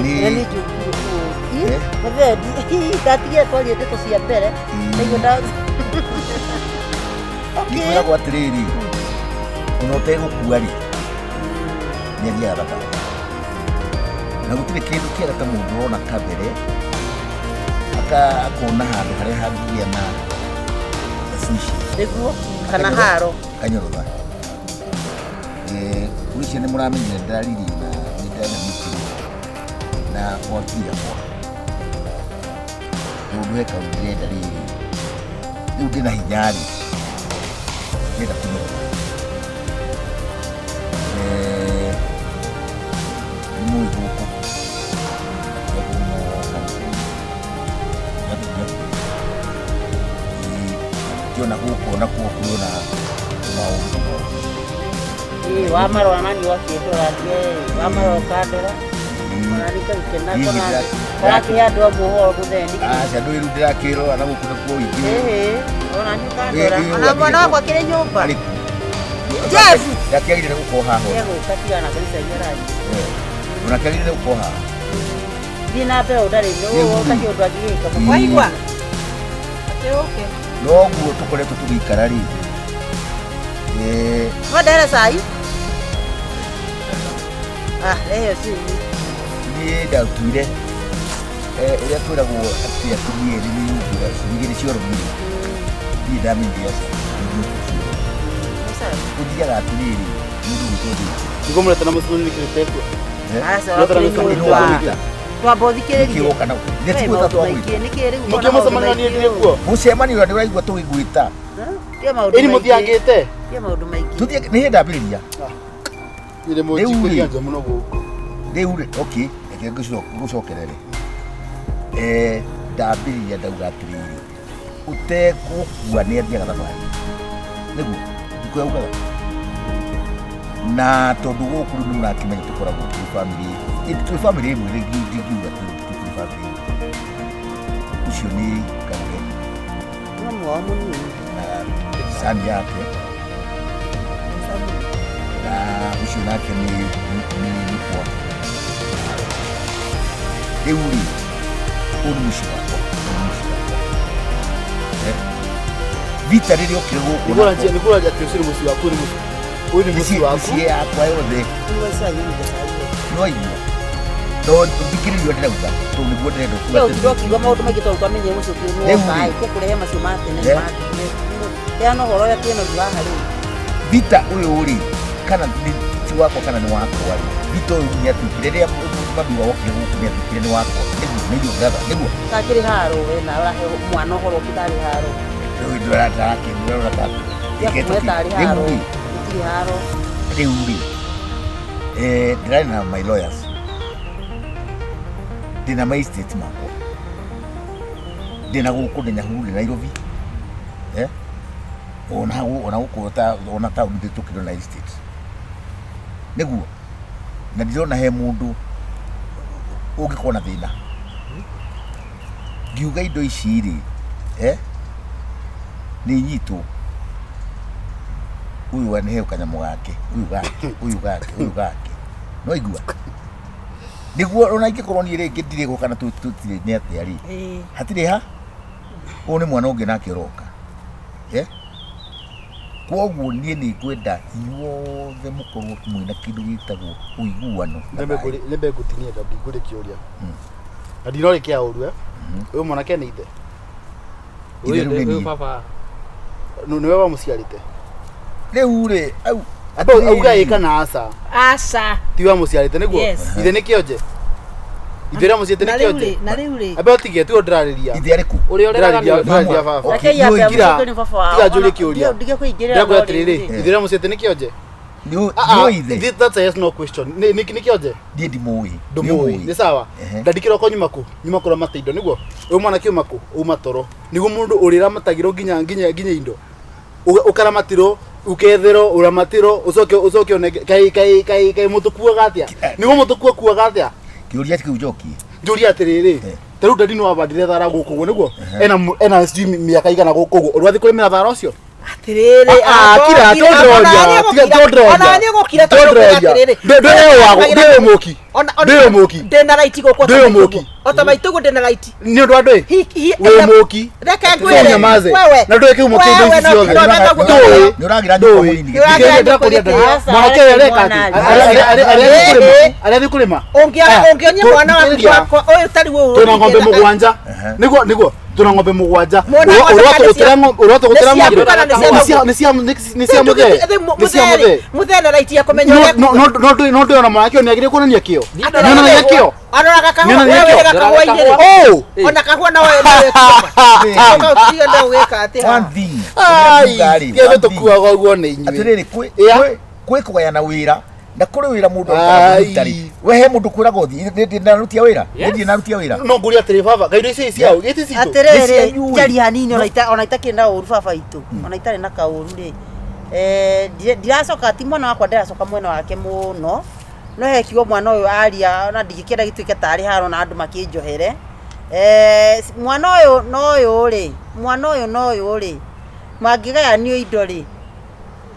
Ni Utegukua. Mavedi katia twaje ndeto cia mbere. Niguo nda. Okay. Ni kwa triri. Utegukua ri. Niathiaga Thafari. Na gutire kindu kiega ta mundu ona kabere. Akona handu haria hangia na sushi. Niguo kana haro. Kanyorotha. Kuici ni muramenyire ndariri na ndana miti na wakia kwa. Ndio weka ndariri. Ndio ndina hinyari. Nenda kunyora. Muy poco. Yo na huko na kuona maovu. Wamaro wanani wakietola je wamaro kadera. Marika ikena kona. Kwa kiatu wa muhoro kuthendi. Cia ndu irutira kiro ana gukuna kwa wingi. Ona ni kadera. Ana mwana kwa kile nyumba. Jeff, yakiagire guko haho. Yego katia na kanisa yaraji. Unakiagire guko haho. Dina pe udari no katia udagirika. Kwa hivyo. Okay. No guo tukoretwo tugikara ri. Wadera sai? Leo si. Ni ndautire. Uria twiragwo ati atumie ni nyumbira cigire cioro mwi. Ni ndamindia. Udiaga atiriri. Mundu mutodi. Niko mureta na musumu ni kiriteku. Twabothikiririe. Kiroka na. Nĩtiguĩta twagwĩta. Mũkĩo mũcemanio nĩ kuo. Mũcemanio nĩ ũraigua tũgĩgwĩta. Ĩni mũthiangĩte. Kia maũndũ maingĩ. Tuthie nĩ hĩndĩ ambĩrĩria. Ire mũjikũria nja mũno gũkũ. Rĩu okay, reke ngũcokerere. Ndambĩrĩria ndauga atĩrĩrĩ. Utegukua nĩ athiaga Thafari. Nĩguo ndikũyaugaga. Na tondu gũkũ nĩ mũrakĩmenya tũkoragwo twĩ family ĩmwe rĩngiuga twĩ family. Ucio nĩ KAGURE. Mwana wa mũnini. Sani yake. Na ucio nake ni kwa. Euri. Unushwa. Vita rĩrĩa okire gũkũ. Nĩkũra njakĩrĩcĩrĩ mũciĩ waku nĩ mũciĩ. Ũyũ nĩ mũciĩ waku. Mũciĩ yakwa yothe. Nĩwaigua. No thikĩrĩrio ndĩrauga. Tondũ nĩguo ndĩrenda kuga. Rĩu ndokiuga maũndũ maingĩ tondũ twamenye mũciĩ ũkĩrĩ kũkũrehe macio ma tene. Yana ũhoro ya tena haha rĩu. Vita ũyũ rĩ kana ti wakwa kana nĩ wakwa rĩ. Vita ũyũ nĩ atũkire rĩrĩa mabiwa okire gũkũ nĩ atũkire nĩ wakwa. Nĩguo gatha nĩguo. Kakĩrĩ haro na ũrahe mwana ũhoro ũkĩtarĩ haro. Rĩu ndĩrataka ndĩrataka. Ĩketari haro. Ĩkiri haro. Rĩu rĩ. Ndĩrarĩ na my lawyers. Ndĩna my state makwa. Ndĩna gũkũ ndĩ Nyahururu Nairobi. Ona gũkũta ona taũni ndĩtũkĩrwo na estate. Nĩguo. Na ndĩrona he mũndũ ũngĩkorwo na thĩna. Ngiuga indo ici rĩ. Nĩ nyitwo. Uyu aniheo kanyamũ gake. Uyu gake. No igua. Nĩguo ona ingĩkorwo niĩ rĩngĩ ndirĩ gũka na tũtirĩ nĩ atĩa rĩ. Hatirĩ ha. Ũyũ nĩ mwana ũngĩ nake ũroka. Kwoguo niĩ nĩ ngwenda inyuothe mũkorwo mwĩna kĩndũ gĩtagwo ũiguano. Nĩmbe ngũtinie ndingũrĩ kĩũria. Na ndirorĩ kĩa ũru ũyũ mwanake nĩ ithe. Ũyũ baba. Nĩwe wamũciarĩte. Rĩu rĩ au auga ĩka na aca. Aca. Ti wamũciarĩte nĩguo. Ithe nĩ kĩonje. Ithe mũciarĩte nĩ kĩonje. Na rĩu rĩ. Abe ũtige tu ndĩrarĩria. Ithe arĩkũ? Ũrĩa ndĩrarĩria baba. Reke yabe mũcokoni baba wao. Tiga njũrie kĩũria. Ndige kũingĩrĩra. Ndagwa atĩrĩrĩ. Ithe mũciarĩte nĩ kĩonje. Ndio ithe. That's a yes no question. Nĩ kĩonje. Ndiĩ ndimũĩ. Ndũmũĩ. Nĩ sawa. Ndandĩkĩra kwa nyuma kũ. Nyuma kũra mata indo nĩguo. Ũyũ mwana kĩuma kũ. Uma toro. Nĩguo mũndũ ũrĩramatagĩrwo nginya indo. Ũkaramatĩrwo ukethero uramatĩrwo ucoke one kai mũtukua gatia. Nĩguo mũtukua kuwa gatia. Kĩũria kĩu njoki. Njũria atĩrĩrĩ. Tarũ ndari no abandire thara gũkũ nĩguo. Ena miaka igana gũkũ. Ũrwathi kũrĩmĩra thara ũcio. atiriri kira tondroja ona ni gukira atiriri ndio moki ndena right goko ndio moki otomaitugu ndena right ni ndo andwe we moki reke ngwire nyamaze na ndo eke moki ndo ciothe ni uragira ndo wini ndio kuria mwanake reka ari kurima ungionya mwana wako oyu tari wo tuna ng'ombe mugwanja niguo tuna ng'ombe mugwanja uroto gutira ng'ombe ni cia muthene right ya kumenya no ndo ona mwanake ni agire kuonania kio nionania kio anoraga kahwa ona kahwa na wewe kio ndo weka ati one thing ai kebe tukuaga uguo ni inyue atiriri kwi kugayana wira na kuri wira mundu akutari we he mundu kwira gothi ndi narutia wira no nguria atiri baba gaido ici ciao giti citu atiriri jari hanini ona itakinda uru baba itu ona itari na kauru ri ndiracoka ti mwana wakwa ndiracoka mwena wake muno no he kigo mwana uyu aria ona ndigikira gituike tari haro na andu makinjohere mwana uyu ri mangigayanio indo ri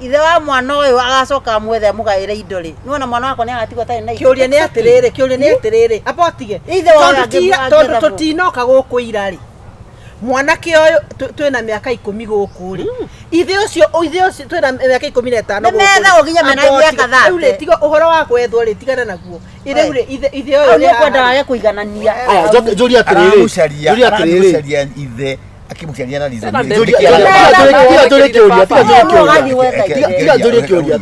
ithe wa mwana uyu agacoka mwethe mugaire indo ri niwona mwana wako ni agatigwo tari na kiuria ni atiriri apotige ithe wa tondu tutinoka guku ira ri mwanake uyu twina miaka 10 guku ri ithe ucio twina miaka 15 guku metha uginya mena miaka 30 ule tiga uhoro wa kwethwo ri tigana naguo ithe uyu ni kwenda wage kuiganania juria atiriri ithe akimukiania na lizo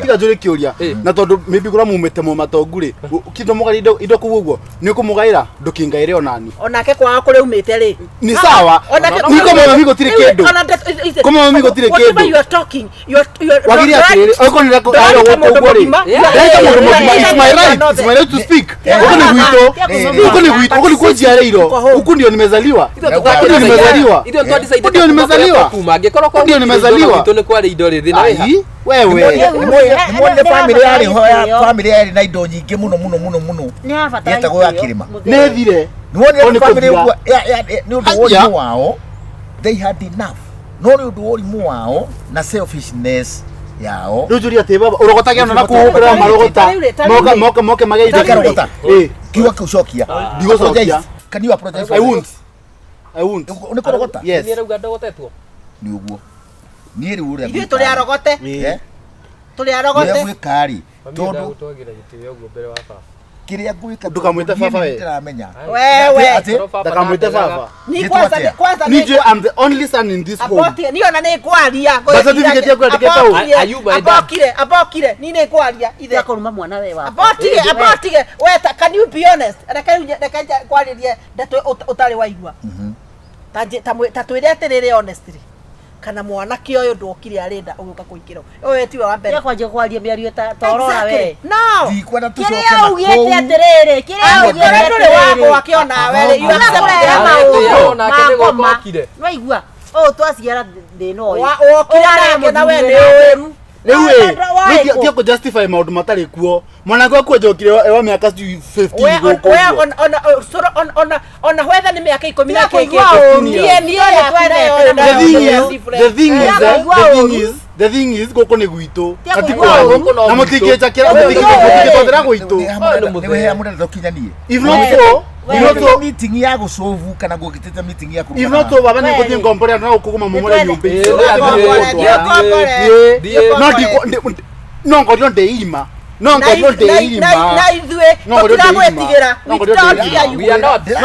tiga kiuria na tondu maybe kura mumete mu matonguri kindo mugaire indo kuguo ni kumugaira ndukingaire onani onake kwa kuri umite ri ni sawa niko mama migo tire kendo kama mama migo tire kendo you are talking you wagiri atiriri oko ni rako ayo wogo ri it's my right to speak oko ni kujiareiro huku ndio nimezaliwa ndio nimezaliwa mangikoro kwa ndio nimezaliwa ni kwari indo ri thina wewe ni family yari hoya family yari na indo nyingi muno ni abata yetagwo ya kirima nethire ni family ni undu wori wao they had enough no ni undu wori wao na selfishness yao ndujuria te baba urogotagia na kuhukira marogota moka magei karogota kiwa kucokia ndigocokia can you apologize I won't unikorogota yes ni rauga ndogotetwo ni uguo ni ri uria ithu tuli arogote ni kari tondu gutwagira gitio uguo mbere wa baba kiria gwika ndukamwite baba we ndiramenya wewe ndakamwite baba ni kwanza ni I'm the only son in this home apotie ni ona ni kwaria certificate yako ndiketa abokire ni ni kwaria ithe akoruma mwana wewe apotige we can you be honest reka kwaririe ndeto utari waigua tatwire atiriri honestly kana mwanake uyu ndokire arenda uguka kuikira uyu tiwe wa mbere kwanje kwaria miario torora we no ndikwenda tucoke na ugete atiriri kiria ugete wako wakiona we you accept no igua twaciara thino uyu okira na we ni uyu Niwe ko justify maundu matari kuo mwana kwa kujokire ewa miaka 15 guko ona whether ni miaka 10 na keke the thing is goko ni gwito atiko na mutingecha kira mutingecha gwito ni we amuna ndokinyanie if not so Ino meeting ya gusovu kana gukitete meeting ya kuruka. If not so baba ni kuthi ngompore na ukuguma mumure nyumba. No ngorio ndeima. No ngorio ndeima. Na ithwe tutiragwetigira. No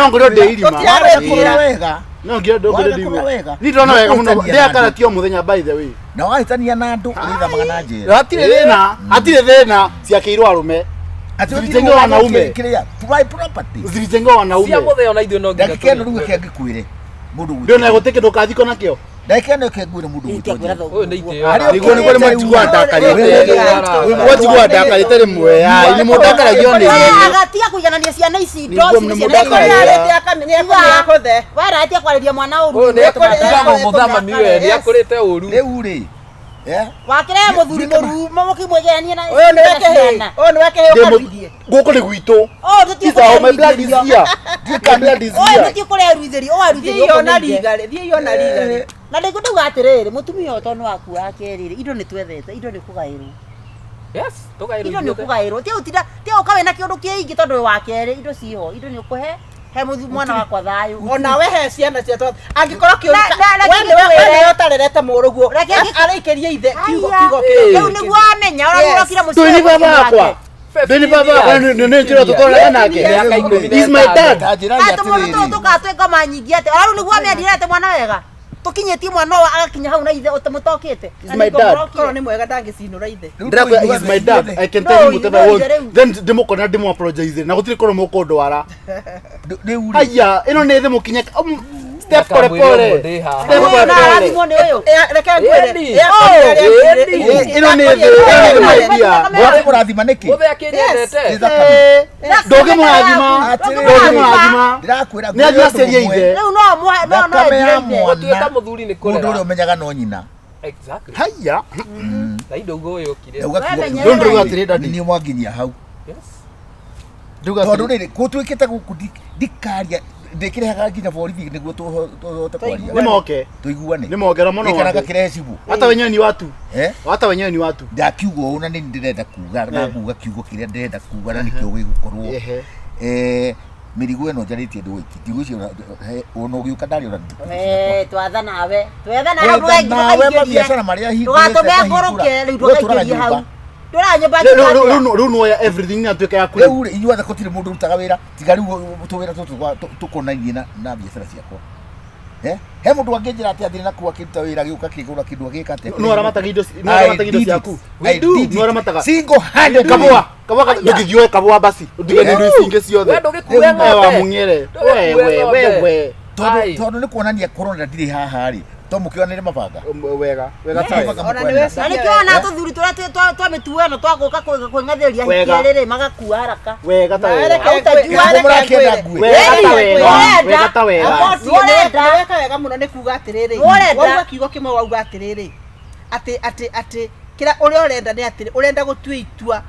ngorio ndeima. Tutiragwetigira wega. No ngorio ndeima. Ni ndona wega muno. Ndia kana tio muthenya by the way. Na wahitania na andu uritha magana njira. Atire thina ciakeirwo arume. Atitengo wanaume kiria tubai property zilijengo wanaume cia muthe ona ithu no nginya kendo ruwe kengikwire mundu ndio na guteke ndukathiko nakio ndakene kengwire mundu gutwe uyu ni itio niguo ni kuri majigwa ndakari wajigwa ndakari tari mwe ai ni mundakaragio ni agatia kuiganania ciana ici ndo ciana akamenya MAKOTHE wara atia kwariria mwana uru uyu ni atiga muthama miwe ni akurite uru riu ri wakire muthuri muru mukimwegania na uyu ni weke ukarithie guko ni gwito tutiko my blood is here tutiko ruithiri o aruithiri ona ligari thie ona ligari Na ndikuga atiriri mutumia utono waku akerire indo ni twethete indo ni kugairwo. Yes, tugairwo. Indo ni kugairwo. Ti utinda ti ukawe na kiundu kiingi tondu wa keri indo ciho indo ni ukuhe he muthu mwana wakwa thayu. Ona we he ciana cia twa angikorwo kiurika wewe utarerete muruguo araikirie ithe kiugo Riu niguo amenya ora kira muciĩ. Tuni baba wakwa. Tuni baba wakwa nĩ njĩra tũkorana nake. He's my dad. Atumu tukatweka manyingi ate. Ora riu niguo amendirete mwana wega. Tukinyetie mwana wa agakinya hau na ithe utamutokite. He's my dad. Korwo ni mwega ndangicinura ithe. Ndakwa he's my dad. I can tell you whatever I want. Then ndimukona ndimu apologize. Na gutiri korwo mukundwara. Haya, ino nĩ thĩ mukinye. Step pole pole. Step pole pole. Reke ngwire. Ino nĩ thĩ maidia. Wale kurathima niki. Muthe akinyendete. Ndoge murathima. Ndoge murathima. Ndirakwira Nĩ agiaceria ithe. Riu no no Gutuika muthuri ni mundu kurera. uria umenyaga no nyina. Exactly. Haya. Na indo goyo kire. Don't do that ready. Ni mwanginya hau. Yes. Tondu riri gutwikite guku ndikaria ndikirehaga nginya borithi niguo tuhote kwaria. Nimoke. Tuiguane. Nimogera muno. Ikaraga kirehe cibu. Hata wenyewe ni watu. Hata wenyewe ni watu. Ndakiuga una ni ndirenda kuga na kuga kiugo kiria ndirenda kuga na nikio gigukorwo. Mirigo eno njaritie ndu iki tigo cio ono giuka ndari ora twatha nawe ndugaikirie biashara maria hingi ndugatume ngoroke riu ndugaikirie hau nduranyumba riu nuoya everything ni atuika yaku riu inyuothe gutire mundu rutaga wira tiga riu tuwira tukonainie na biashara ciakwa he mundu angĩnjĩra atĩ athire na kuwa kiruta wira giuka kigura kindu agika atĩ no aramataga indo ciaku no aramataga single handed kabwa ndugithioe kabwa basi ndigane ndu icinge ciothe wa munyere wewe tondu ni kuonania corona ndiri haha ri to mukionere mabanga wega tawe ani kiona tuthuri turia twamituano twaguka kwingatheria hikiriri magakua haraka wega tawe wega tawe weka wega muno ni kuga atiriri wauga kiugo kimwe wauga atiriri ati kira uria urenda ni atiri urenda gutua itua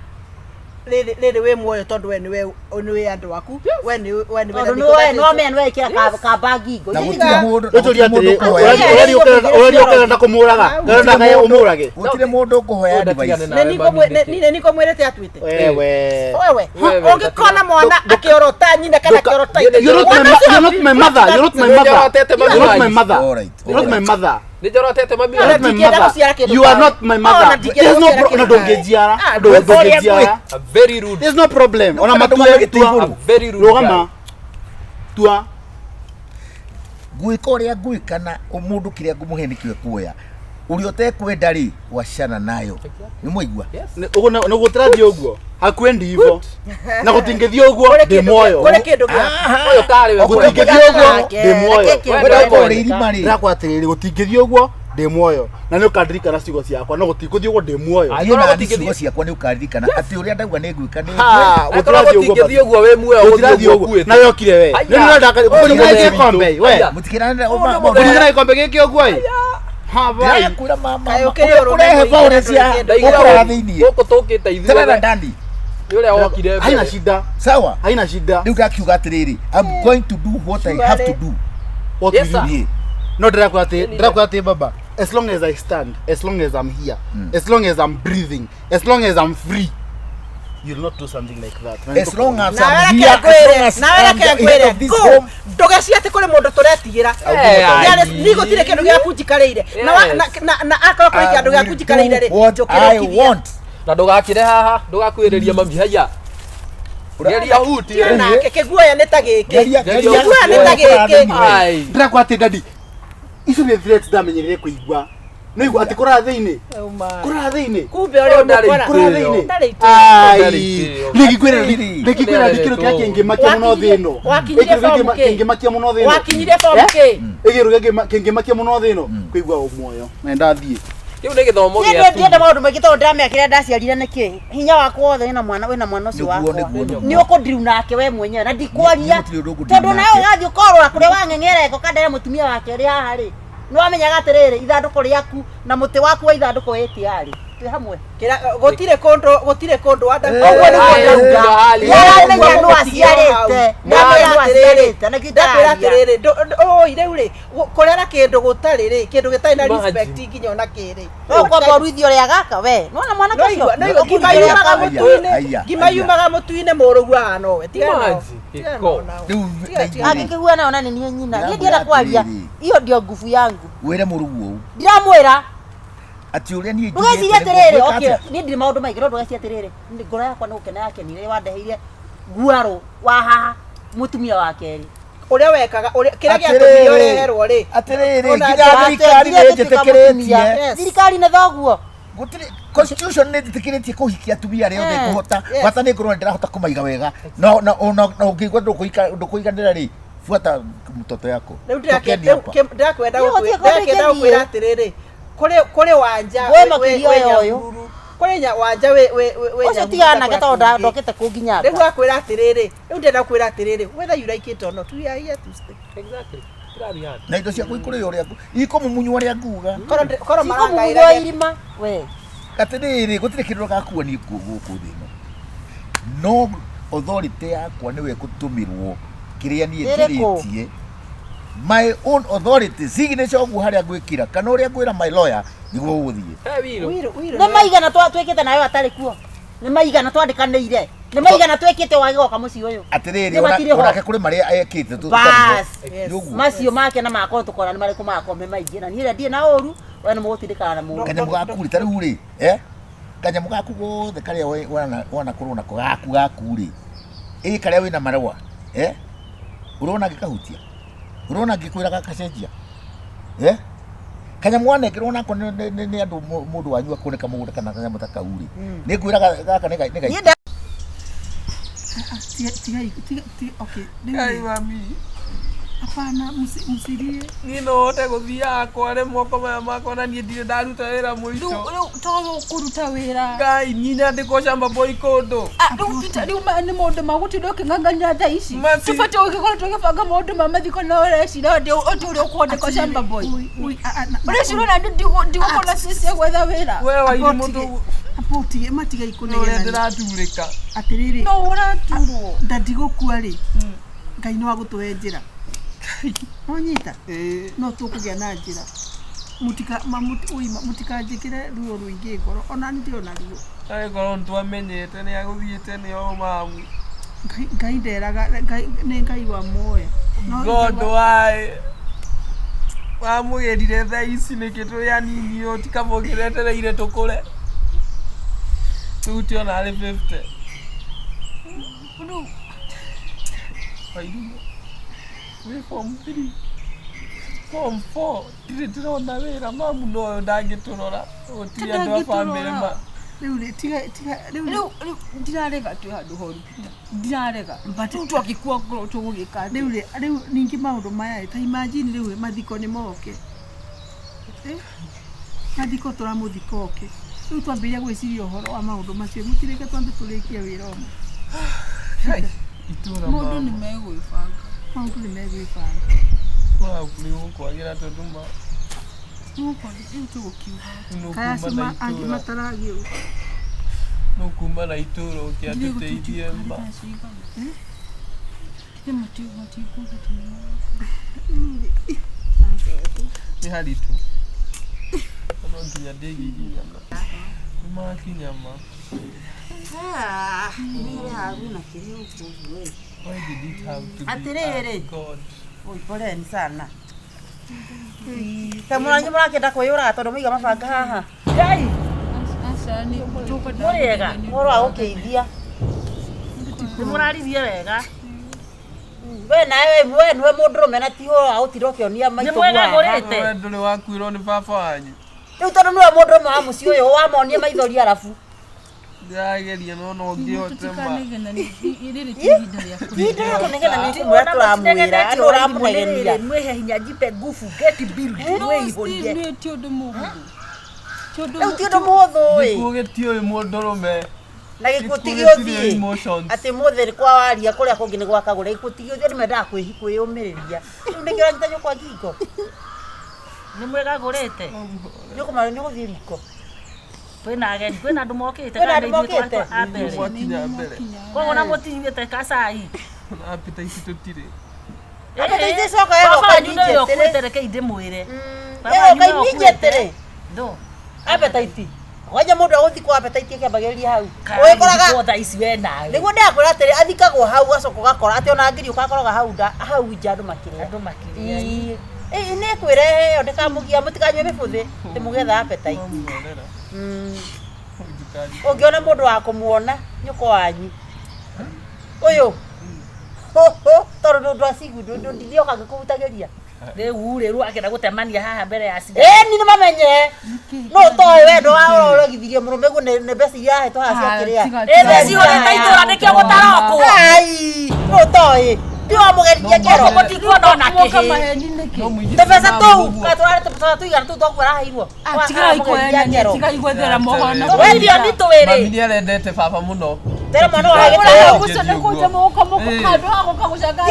riri we muoyo tondu we ni andu waku we ni no men we kira ka bagi go gutire mundu urenda kumuraga ndenda kae umurage gutire mundu kuhoya advice niko mwirete atwite wewe ungikona mwana akiorota nyina kana akiorota you're not my mother Nijorotete mami. You are not my mother. There's no problem. Dongejiara. Very rude. There's no problem. Ona matuwe very rude. Rogama. Tua. Guika uria guikana umundu kiria ngumuhe nikio kuoya. Uri otekwenda ri washana nayo. Ni muigua? Ugo no gutrathio uguo. Hakwendi hivyo. Na gutingethio uguo ndi moyo. Kore kindu gya. Oyo kare we gutingethio uguo ndi moyo. Wenda kore irima ri. Ndakwatiriri gutingethio uguo ndi moyo. Na ni ukandirika na cigo ciakwa no gutinguthio uguo ndi moyo. Ayona cigo ciakwa ni ukandirikana ati uria ndauga ni gwika ni. Gutrathio uguo we muoyo gutrathio uguo. Na yokire we. Ni ndaka kunyira kombe we. Mutikirana kunyira kombe giki uguo i. Hai kura mama. Kurehe violence ya ukora thiini. Goko tokite ithuothe. Tena ndandi. Yule okire. Haina shida. Sawa. Haina shida. Riu gakiuga atiriri. I'm going to do what I have to do. What will you do? No drakwate baba. As long as I stand, as long as I'm here, as long as I'm breathing, as long as I'm free, you'll not do something like that. As long as I'm here, this home, ndogeciate kuri mundu turetigira. Ni gutire kindu gya kunjikareire. Na akora kuri kindu gya kunjikareire ri. I want. Na ndugakire haha, ndugakwiriria mami haya. Geria huti na kiguoya ni ta giki. Geria ni ta giki. Ai. Drakwate dadi. Icio ni threats ndamenyerere kuigua. No igua ati kora thiini. Kora thiini. Kumbe uri umukora. Kora thiini. Ai. Nikikwira ndikiro kia kingimakia muno thino. Wakinyire form ke. Kingimakia muno thino. Wakinyire form ke. Igiru kingimakia muno thino. Kuigua umuoyo. Na ndathie. Kiu ni githomo gya. Ndio ndienda maundu maingi tondu ndamekire ndaciarire niki. Hinya wako wothe wina mwana ucio wako. Ni ukundiriu nake we mwenyewe na ndikwaria. Tondu nayo gathi ukorwa kuria wang'eng'era eko kandere mutumia wake ri haha ri. Ni wamenyaga atiriri ithanduko riaku na muti waku wa ithanduko weti ari. twi hamwe kira gotire kondo wanda ogwo ni Hali. yaramenya no aciarite na ndatirire ire uri korera kindu gutari ri kindu gitari na respect nginya ona kiri no kwa ruithio ria gaka we nona mwana kacio no gimayumaga mutuine murugu ano we tigana akikigua naona ni nyina ni ndienda kwaria iyo ndio nguvu yangu wire murugu u ndiramwira ati uria ni ndugeciria atiriri okay ni ndiri maundu maingi no ndugeciria atiriri ngoro yakwa no gukena yake nire wandeheire guaro wa haha mutumia wa keri uria wekaga kira giatumia ureherwo ri atiriri nginya thirikari nĩnjĩtĩkĩrĩtie thirikari nĩ thoguo gutire constitution nĩnjĩtĩkĩrĩtie kũhikia atumia arĩa othe kũhota bata nĩ ngorwo ndĩrahota kũmaiga wega na ũngĩigua ndũkũiganĩra rĩ fuata mtoto yako ndakwenda gukwira atiriri kuri wanja kuri nya wanja we ucio tigana ke tonda ndokete kunginya riu akwira atiriri riu ndenda kwira atiriri whether you like it or not we are here to stay Exactly. na indo cia kuikuria uria ikomumunywa ria nguga koro marangaira irima we atiriri gutire kindu gakua ni guku thino no authority yakwa niwe gutumirwo kiria ni njiritie my own authority signature ogu haria gwikira kana uria gwira my lawyer niguo guthie ne maigana twekete nayo atari kuo ne maigana twandikanire ne maigana twekete wagigoka muci uyu atiriri onake kuri maria ekite tu bas macio make na mako tukora ni mari kumakome maingi na niire ndie na oru we ni mugutindikana na mundu kanya mugaku ri tari uri kanya mugaku gothe karia wana kurwo na gaku ri karia wina marwa urona gikahutia urona gikwira gakacenjia kanya mwana ngirwo nako ni andu mundu wanyu akoneka mugunda kana kanya mutakauri ni ngwira gaka ni gai okay ai mami apana musirie ni no hote guthia kware moko maya makwa na nie ndire ndaruta wira muico to kuruta wira ngai nina ndiko shamba boy kondo riu ni mundu magutinda kinganganya tha ici tubate ukikora tugibanga mundu mamathiko na urecira ndi uri ukwandika shamba boy urecira na ndigukona sisi gwetha wira we wairi mundu apotige matiga ikunegena ore ndiraturika atiriri no uraturwo ndadigukua ri ngai no agutuhe njira onyita no tukugia na njira mutikajikire ruo ruingi ngoro ona ndio na ruo ai ngoro ntwamenyete ni aguthiete ni o mamu ngai nderaga ni ngai wa moya god why wamugerire tha ici nä kä tå rä anini å tikamå gä retereire tå kå re rä u tä ona arä 50 wä form 3 form 4 ndirä ndä rona wä ra mamu no å ndangä tå rora å ti andå a bamä ma riu ndirarega tu handu horu ndirarega but twagikua ngoro tugugika riu ningi maundu maya ta imagine riu mathiko ni moke mathiko turamuthiko oke riu twambiria gwiciria uhoro wa maundu macio mutireke twambe turikia wira omo itura maundu ni megwibanga wow kuri ukwagira tonduma nuko riu tugukiuga kaya sima angi mataragio no kuma na itũra ũkĩatũteithie mba nĩ haritũ no nginya ndĩgiginyana nĩmakinyama atiriri poleni sana kamuranyi murakenda kwiyuraga tondu muiga mabanga haha ngai muriega moro wa gukeithia nimurarithie wega we nawe niwe mundurume na ti wa utira ukionia maitũ we ndũrĩ wakuĩrwo nĩ baba wanyu riu tondu niwe mundurume wa muciĩ ũyũ wamonie maithori arabu ndĩrageria no ngĩhote ma ihinda rĩa kũnegena nĩ kumwĩra tũramwĩra andũ ũramũnegenia mwehe hinya jipe nguvu get build wĩihũrie nĩ ti ũndũ mũhũthũ rĩu ti ũndũ mũhũthũ ĩ gĩkuũ gĩtiũĩ mũndũrũme na gĩkũtigi ũthiĩ atĩ mũthĩ kwa waria kũrĩa kũngĩ nĩ gwa KAGURE gĩkũtigi ũthiĩ nĩ mendaga kwĩyũmĩrĩria rĩu nĩkĩo ũranyita nyũkwa ngingo nĩ mwĩgagũrĩte nĩ ũkũmarĩ nĩ ũgũthiĩ riko kwena ageni kwena andu mokite Kwĩna andũ mokĩte? Mwakinya mbere. koguo na mutinyite kacai Appetite tutire. Appetite coka ĩgoka immediately. kwetereke ndimwire Ĩgoka immediately. ndo Appetite. Waje mũndũ agũthi kwa appetite kĩambagĩrĩria hau. Ũikoraga Ũgĩkoraga tha ici we nawe nĩguo ndĩrakwĩra atĩrĩ athikagwo hau gacoka ũgakora atĩ ona ngiri ũgakoroga hau nja andũ makĩrĩa. andu makiria Nĩ kwĩrehe yo ndĩkamũgia mũtikanyue mĩbũthĩ atĩ mũgetha appetite. Ũngĩona mũndũ wa kũmuona nyũkwa wanyu ũyũ tondũ ndwacigudu ndithioka ngĩkũhutagĩria riu akenda gutemania haha mbere ya ciga ni nĩ mamenye no ũtoĩ wendo wa ũrogithirie mũrũme guo nĩ mbeca iria ahetwo haha ciakĩrĩa ĩthe cihũrĩte itũra nĩkĩo gũtarokwo no ũtoĩ ti wamũgeririe ngero mũtikuona ona tũbeca tũu tũrarĩ tũbeca tũigana tũu twakwĩraheirwo tigai gwethera mohoro weithio nĩ twĩrĩ Mami nĩ arendete baba mũno. tera mwana wa gĩtĩo gucenekute moko kando agoka gucanga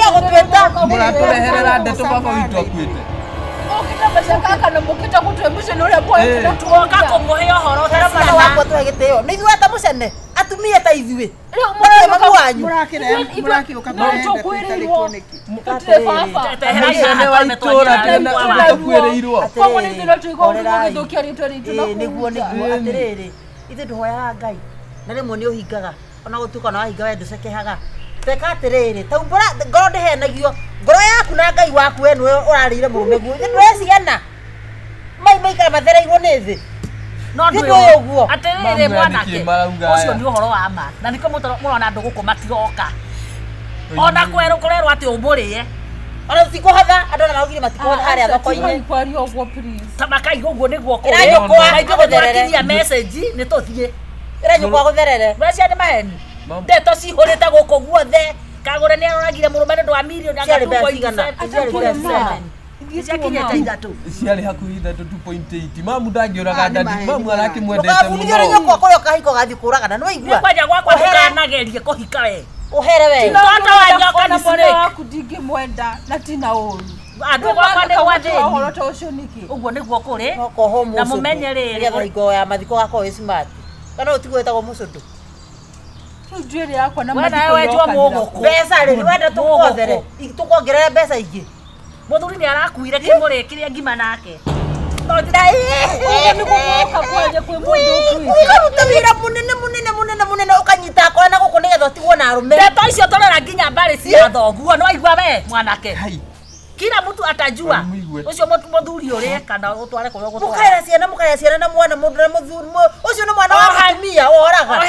Mũratũreherera ndeto baba witũ akuĩte. okita bacanga na mukita gutwe mucene uria boy tuoka kũmũhe ũhoro tera mwana wakwa tũhe gĩtĩo nĩ ithuĩ ta mũcene atumia ta ithuĩ Mũrakĩũka wanyu kwĩrĩirwo Mũcene wa itũra tũkuĩrĩirwo. koguo nĩ thĩna tũigua gũgĩthũkia rĩtwa ritũ na nĩguo atĩrĩrĩ ithuĩ ndũhoyaga Ngai na rĩmwe nĩ ũhingaga ona gũtuĩka ona wahinga we ndũcekehaga teka atĩrĩrĩ tau ngoro ndĩhenagio ngoro yaku na Ngai waku we nĩwe ũrarĩire mũrũme guo ndweciana maikara mathereirwo nĩ thĩ no ndũĩ ũguo atĩrĩrĩ mwanake ũcio nĩ ũhoro wa ma na nĩkĩo mũrona andũ gũkũ matigoka ona kũrerwo atĩ ũmũrĩe ona tikũhatha andũ na maugire matikũhatha harĩa thoko-inĩ kwaria ũguo please tamakaiga ũguo nĩguo Ĩranyũkwa message nĩ tũthiĩ ĩranyũkwa gũtherere Rũcia nĩ maheni ndeto cihũrĩte gũkũ guothe Kagũre nĩ aroragire mũrũme nĩ ũndũ wa mirioni Ciarĩ mbeca cigana? ciakinyĩte ithatũ Ciarĩ hakuhĩ ithatũ 2.8. Mamu ndangĩũraga ndandi. Mamu arakĩmwendete ndũgabundithio nĩ mũno. nyũkwa kũrĩa ũkahika ũgathiĩ kũragana nĩ waigua kwanja gwakwa ndũkanagerie kũhika we ũhere we Mtoto wa nyoka ni mwana snake. waku ndingĩmwenda na tina ũru Andũ gwakwa nĩ gwathĩni ũhoro ta ũcio nĩkĩ ũguo nĩguo kũrĩ nokoho na mũmenye rĩrĩ nĩgetha hingo ya mathiko gakorwo ĩ smart kana ũtigwo wĩtagwo mũcũndũ rĩu njuĩrĩ yakwa na we nawe mathiko wenjwo yokanĩra mũgũkũ mbeca rĩ wenda tũkuothere tũkuongerere mbeca ingĩ mũthuri nĩ arakuire kĩmũrĩ kĩrĩa ngima nake ũguo nĩguo moka kwanja kwĩ mũndũ ũkuĩte ũkaruta wĩra mũnene ũkanyita akora na gũkũ nĩgetha ũtigwo na arũme ndeto icio tũrora nginya mbarĩ cia thoguo nĩ waigua we mwanake Hai. kila mtu atajua Mũigue. ũcio mũthuri ũrĩ kana ũtware kũrĩa mũkaĩra ciana na mwana mũndũ na mũthuri ũcio nĩ mwana wa mũtumia woraga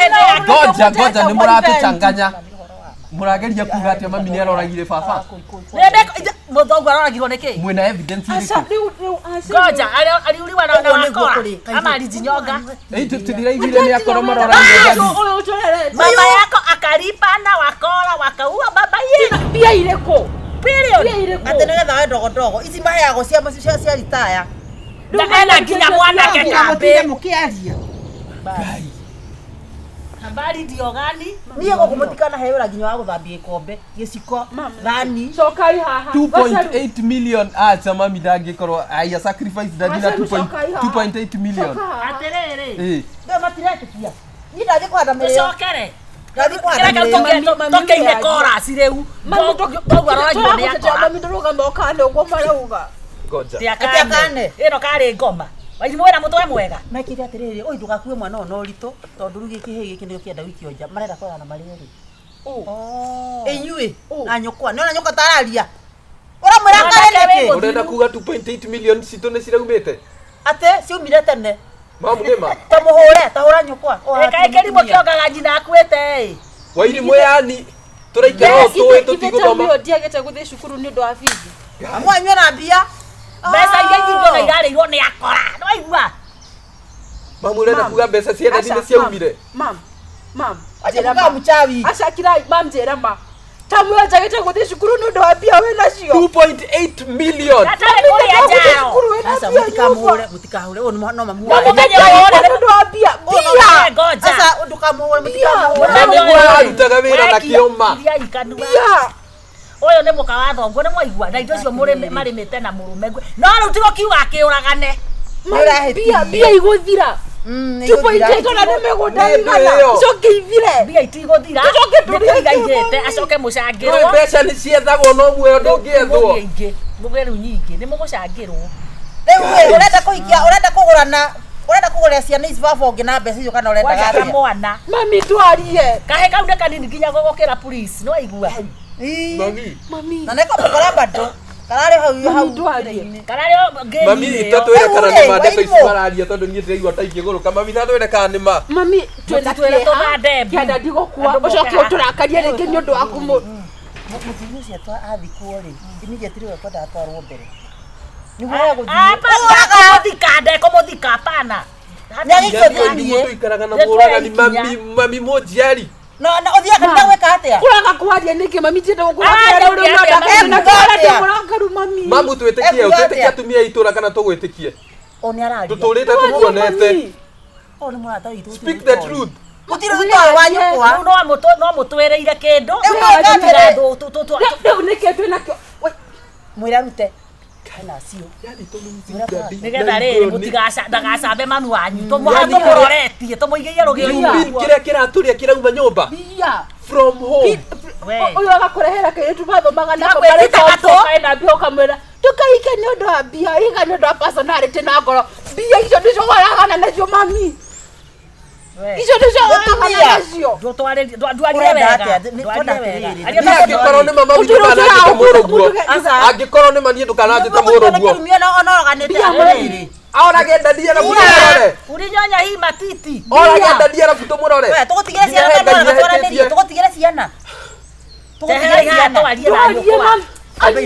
Ngoja nĩ mũratũchanganya. Mũrageria kuga atĩ mami nĩ aroragire baba. mũthongu aroragirwo nĩ kĩ Mwĩna evidence irĩkũ? ngoja aliuliwa na wakora ama alijinyonga Tũtiraigire nĩ akorwo maroragire ndandi. mama yako akalipa na wakora wakaua baba ye mbia irĩkũ period atĩ nĩgetha we ndogondogo ici maheagwo cia ritaya ena nginya mwanake kambe mũkĩaria Ngai. habari ndio gani niĩ gũkũ mũtikana he wĩra nginya wa gũthambia gĩkombe gĩciko thani cokai haha 2.8 million acha mami ndangĩkorwo aya sacrifice ndandi na 2.8 million. atĩrĩrĩ ndio matiretĩkia niĩ ndathiĩ kũhanda mĩrĩo tũcokere ndathiĩ kũhanda mĩrĩo tũkĩine korasi rĩu toguo aroragirwo nĩ akora mami ndũrũgama ũkane ũguo marauga Ngoja. tiakane ĩno karĩ ngoma waithimũ wĩna mũtwe mwega mekire atĩrĩrĩ ũyũ ndũgakue mwana ũyũ na ũritũ tondũ rĩu gĩkĩhĩ gĩkĩ nĩkĩo kĩenda wikio nja marenda kũrana marĩa rĩ inyuĩ na nyũkwa nĩ ona nyũkwa tararia ũramwĩra karĩ nĩkĩ Ũrenda kuga 2.8 million citũ nĩ ciraumĩte? atĩ ciumire tene Mamu nĩma. tahũra nyũkwa ĩkaĩ kĩrimũ kĩongaga njina akuĩte Wairimũ yani tũraikara ũũ tũĩ tũtigũthoma. ndiagĩte gũthiĩ cukuru nĩ ũndũ wa bithi amwanyue na mbia mbeca iria nyingĩ na irarĩirwo nĩ akora nĩ waigua Mamu ũrenda kuga mbeca cia ndandi nĩ ciaumire? mam njĩra mchawi acakirai mam njĩra ma tamwĩra njagĩte gũthiĩ cukuru nĩ ũndũ wa mbia wĩ nacio 2.8 million. atarĩ kũrĩa njao sasa mũtikahũre ũyũ no mamuoe mũmenye wore nĩ ũndũ wa mbia mbia ngoja sasa ndũkamũhũre mũtikahũre Nĩguo ararutaga wĩra na kĩoma. iria ikanua ũyũ nĩ mũka wa thongo nĩ mwaigua na indo icio marĩmĩte na mũrũme no rĩu tigo kiuga akĩũragane mbia igũthira Tupo injeto na nemegunda igana. Coke ivire. Mbia itigothira. Tucoke tũrĩe igite acoke mucangirwo. No mbeca ni ciethagwo no muoyo ndũngĩethwo. Mugeru nyingi ni mugucangirwo. Rĩu urenda kũgũra ciana ici baba ũngĩ na mbeca icio kana urenda Waga mwana. Mami twarie. Kahe kau nĩ kanini nginya gũgũkĩra police no igua. Mami. na nĩko mũkora bado kararĩ hau twarie. Kararĩ ngeni. Mami itatwĩre kana nĩ ma ndeto ici mararia tondũ niĩ ndĩraigua ta ingĩgũrũka. Mami itatwĩre kana nĩ ma. Mami twĩna kĩeha. Kĩanda ndigũkua. Ũcoke ũtũrakarie rĩngĩ nĩ ũndũ wa mũtumia ũcio athikwo rĩ immediately wekwenda atwarwo mbere Kumuthika hapana. Tuikaraga na mũragani mami mũnjiari. No ũthia kana gwĩka atĩa? Kuraga kwaria nĩkĩ mami tiende gũkũra mami. Mamu twĩtĩkie atumia itũra kana tũgwĩtĩkie. Oni araria. Tũtũrĩte tũkuonete. Oni mũrata witũ. Speak the truth. Gũtirĩ ũtũĩ wa nyũkwa. No mũtwĩrĩire kĩndũ. Rĩu nĩkĩ twĩnakĩo. Mwĩra rute. Kana cio. Nigetha rĩrĩ ndagacambe mami wanyu. Tũmũroretie tũmũigĩie rũgĩo. Kĩrĩa kĩratũrĩa kĩrauma nyũmba. From home. Ũyũ agakũrehera kĩrĩtu mathomaga nako na mbia ũkamwĩra tũkaike nĩ ũndũ wa mbia iga nĩ ũndũ wa personality na ngoro. Mbia icio nĩcio waragana nacio mami. Icio nĩcio waragana nacio. Ndwarire wega. Angĩkorwo nĩ mama witũ ndananjĩte mũrũguo. Angĩkorwo nĩ mani ndũkananjĩte mũrũguo. Orage ndadia na mũrore. Urinyonya hii matiti. Orage ndadia na buto mũrore. Tũgũtigĩre ciana kana tũranĩrie tũgũtigĩre ciana. Tũgũtigĩre ciana twarie na nyũkwa. Apa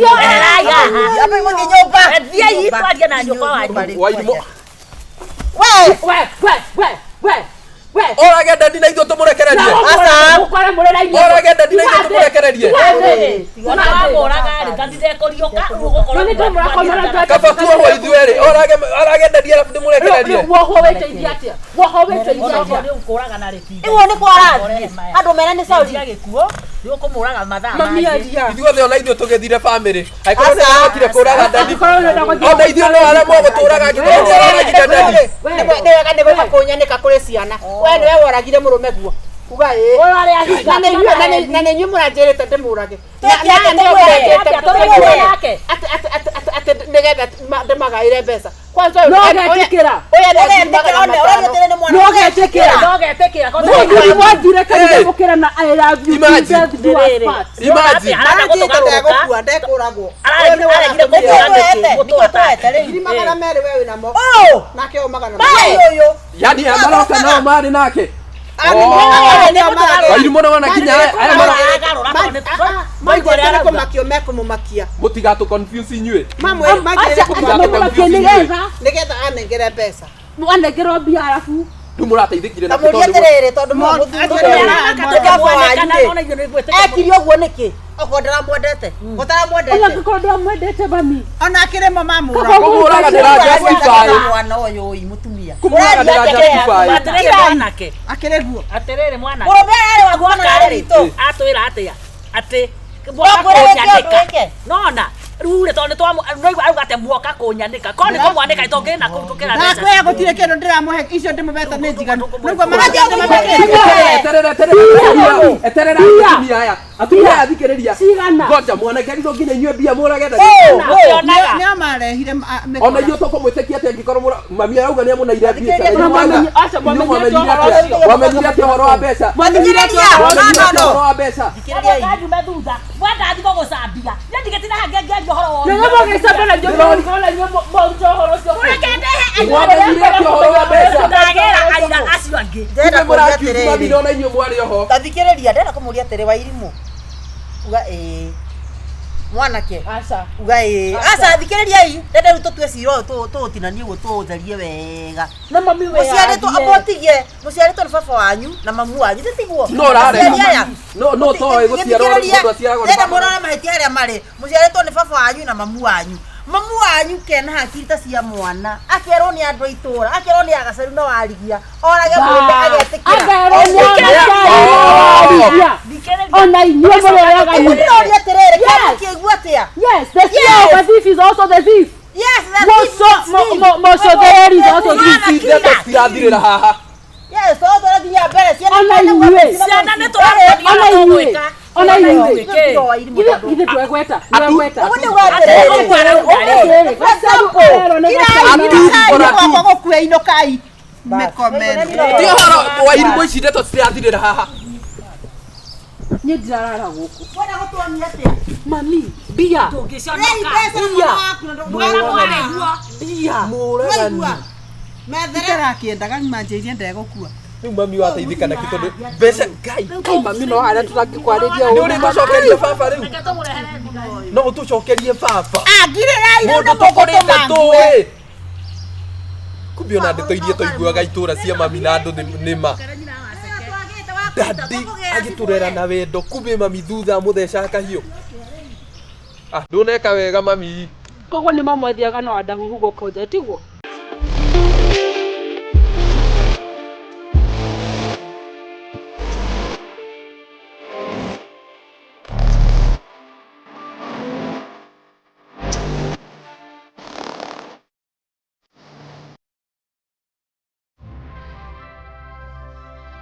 ibu nyumba. Dia hii twarie na nyũkwa wanyu. Wairimo. We. Orage ndadia na ithuĩ tũmũrekererie. Orage ndadia na ithuĩ tũmũrekererie. Ona wamũraga rĩ ngathithekorio ka ũgũkorwo. Kaba tuohwo ithuĩ rĩ. Orage ndadia na ndĩmũrekererie. Woho weteithia atĩa? Woho weteithia atĩa? Nĩ ũkũraga rĩti. Iwo nĩ kwarathi. Andũ mena nĩ sauri. Gĩkuo nĩ ũkũmũraga mathaa mami aria. Ithuothe ona ithuĩ tũgĩthire family. Angĩkorwo nĩ ahotire kũraga ndandi. Ona ithuĩ no arĩa mogũtũraga angĩkorwo nĩ araragire ndandi. Nĩ wega nĩ gwĩka kũnyanĩka kũrĩ ciana. We nĩwe woragire mũrũme guo. Kuga na nĩ inyuĩ mũranjĩrĩte ndĩmũrage. Nĩgetha ndĩmagaĩre mbeca. Nogetĩkĩra kanitha gũkĩra na I love you. Yani amaroka nao marĩ nake. Wairimo na wana kinya aya makio mũtigatũ confuse inyuĩ. Nĩgetha anengere mbeca anengerwo mbia arabu ndũmũrateithĩkire na Tũmũrĩe tondũ ekire ũguo nĩkĩ? Okorwo ndaramwendete. angĩkorwo ndamwendete mami ona akĩrĩ mama mũra kũmũraga ndĩrajustify. Mwana ũyũ ũyũ mũtumia. Kũmũraga ndĩrajustify. Atĩrĩrĩ mwanake. akĩrĩ guo. Atĩrĩrĩ mwanake. Mũrũme arĩ wa guona rĩtũ. Atwĩra atĩa? Atĩ mwoka kũnyanĩka. Nona rĩu rĩ tondũ nĩtwaigua auga atĩ mwoka kũnyanĩka. Korwo nĩ kũmwanĩka itongĩna kũrutũkĩra mbeca. Nakwĩra gũtirĩ kĩndũ ndĩramũhe icio ndĩmũbeta nĩ njiganu. Nĩguo eterera atumia aya atumia athikĩrĩria. Ngoja mwanake agithwo nginya inyuĩ mbia mũrage ndandi. nĩo marehire Ona ithuĩ tũkũmwĩtĩkia atĩ angĩkorwo mami arauga nĩ amũneire mbia. Wamenyire atĩ ũhoro wa mbeca. Ũhoro wa mbeca. Njume thutha. Mwenda athikwo gũcambia. Nĩndigĩtire hangĩngĩaria ũhoro wothe. nĩgũmũgĩcambia na inyuĩ mũrute ũhoro ũcio. Wamenyire atĩ ũhoro wa mbeca. Ndagĩra aira acio angĩ. Ndĩrenda kũmũria atĩrĩrĩ. Ona inyuĩ mwarĩ oho. Tathikĩrĩria ndĩrenda kũmũria atĩrĩ Wairimũ. Uga mwanake. Uga thikĩrĩriai. Ndĩrenda rĩu tũtue cira ũyũ tũũtinanie ũguo tũũtherie wega. Na mami we Mũciarĩtwo nĩ baba wanyu na mamu wanyu tiguo. No rarega. No toĩ gũciarwo mũndũ aciaragwo nĩ baba. Ndĩrenda mahĩtia harĩa marĩ. Mũciarĩtwo nĩ baba wanyu na mamu wanyu. Mamu wanyu kena hakiri ta cia mwana. Akerwo nĩ andũ a itũra. Akerwo nĩ agacaru na warigia. Orage mũndũ agetĩkĩra. Ona inyuĩ mũrega atĩrĩrĩ kĩigua atĩa? Yes, the thief is also the thief. Yes, Mocotheri zoto tirathirira haha Yes, so tora thinya mbere ciana nĩ tũramwĩka ona inyuĩ githĩ twegweta gũkua inũkai mĩkomeni ti ũhoro wa irimũ ici ndeto citirathirĩra haha niĩ ndirarara gũkũ wenda gũtuonia atĩa mami mbia itarakĩendaga manjĩirie ndegũkua rĩu mami wateithĩka nakĩ tondũ mbeca ngai mami no harĩa tũtangĩkwarĩria nĩ ũrĩ tũcokerie baba rĩu no tũcokerie baba mũndũ tũkũrĩte tũĩ kumbe ona ndeto iria tũiguaga itũra cia mami na andũ nĩma dadi agĩtũrera na wendo kumbe mami thutha mũtheca kahiũ ndũneka wega mami koguo nĩ mamwethiaga no andahuhu gũkũ nja tiguo